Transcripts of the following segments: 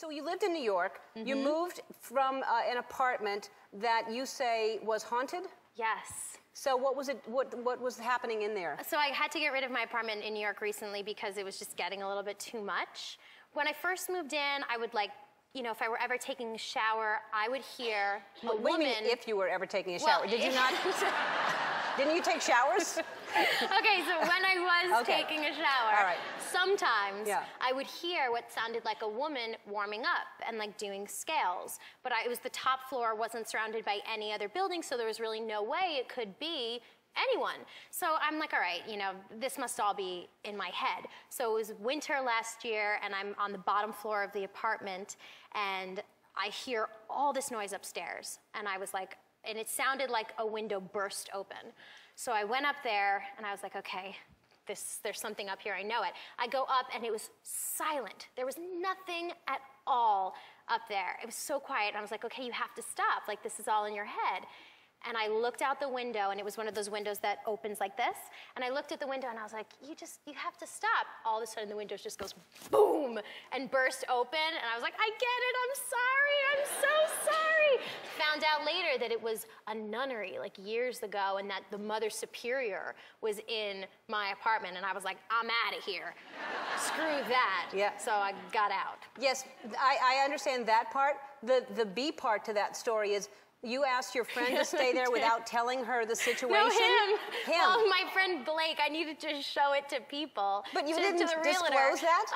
So you lived in New York. You moved from an apartment that you say was haunted? Yes. So what was it? What was happening in there? So I had to get rid of my apartment in New York recently because it was just getting a little bit too much. When I first moved in, I would if I were ever taking a shower, I would hear a woman. What do you mean if you were ever taking a shower? Did you not? Didn't you take showers? Okay, so when I was taking a shower, sometimes I would hear what sounded like a woman warming up and like doing scales. But it was the top floor, wasn't surrounded by any other building, so there was really no way it could be anyone. So I'm like, all right, this must all be in my head. So it was winter last year, and I'm on the bottom floor of the apartment, and I hear all this noise upstairs. And I was like, and it sounded like a window burst open. So I went up there, and I was like, okay, there's something up here, I know it. I go up, and it was silent. There was nothing at all up there. It was so quiet, and I was like, okay, you have to stop. Like, this is all in your head. And I looked out the window, and it was one of those windows that opens like this. And I looked at the window, and I was like, you have to stop. All of a sudden, the window just goes boom and burst open. And I was like, I get it. I'm so sorry. Found out later that it was a nunnery, like years ago, and that the Mother Superior was in my apartment. And I was like, I'm out of here. Screw that. Yeah. So I got out. Yes, I understand that part. The B part to that story is, you asked your friend to stay there without telling her the situation? No, him. Well, my friend Blake, I needed to show it to people. But you didn't disclose that?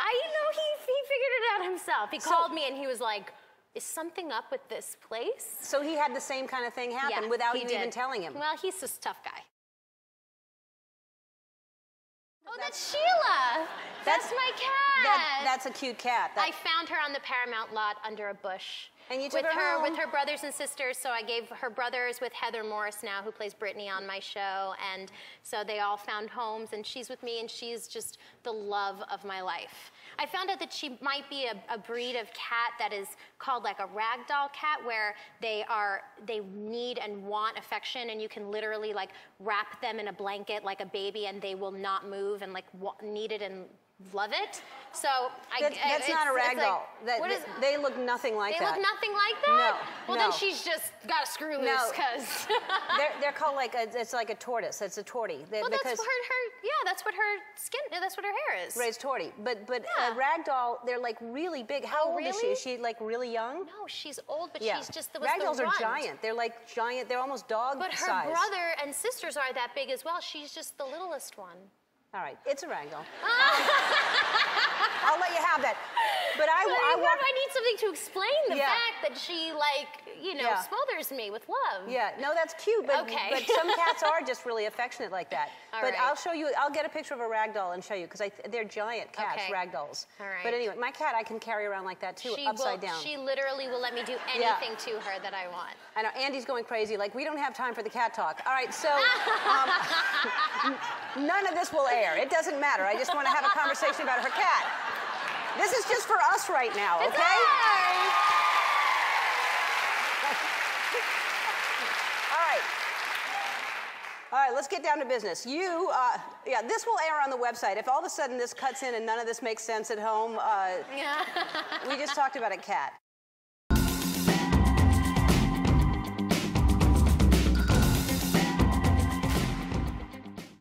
He figured it out himself. He called me and he was like, is something up with this place? So he had the same kind of thing happen without you even telling him? Well, he's just a tough guy. Oh, that's Sheila. That's my cat. That's a cute cat. I found her on the Paramount lot under a bush. And you took her home? With her brothers and sisters, so I gave her brothers with Heather Morris now, who plays Brittany on my show, and so they all found homes, and she's with me, and she's just the love of my life. I found out that she might be a breed of cat that is called like a ragdoll cat, where they need and want affection, and you can literally like wrap them in a blanket like a baby, and they will not move and like need it and love it. So that's not a ragdoll. Like, they look nothing like that. They look nothing like that? No. Well, then she's just got to screw loose, because they're called it's like a tortoise. It's a tortie. Well, that's what her hair is. Raised tortie. But a ragdoll, they're like really big. How old is she? Is she like really young? No, she's old, but she's just the Ragdolls are giant. They're like giant. They're almost dog size. But her brother and sisters are that big as well. She's just the littlest one. All right, it's a ragdoll. I'll let you have that. But I need something to explain the fact that she, smothers me with love. Yeah, no, that's cute, but some cats are just really affectionate like that. I'll show you, I'll get a picture of a ragdoll and show you, because they're giant cats, ragdolls. All right. But anyway, my cat I can carry around like that too, upside down. She literally will let me do anything to her that I want. I know, Andy's going crazy, like, we don't have time for the cat talk. All right, so none of this will air. It doesn't matter. I just want to have a conversation about her cat. This is just for us right now, okay? All right, let's get down to business. This will air on the website. If all of a sudden this cuts in and none of this makes sense at home, we just talked about a cat.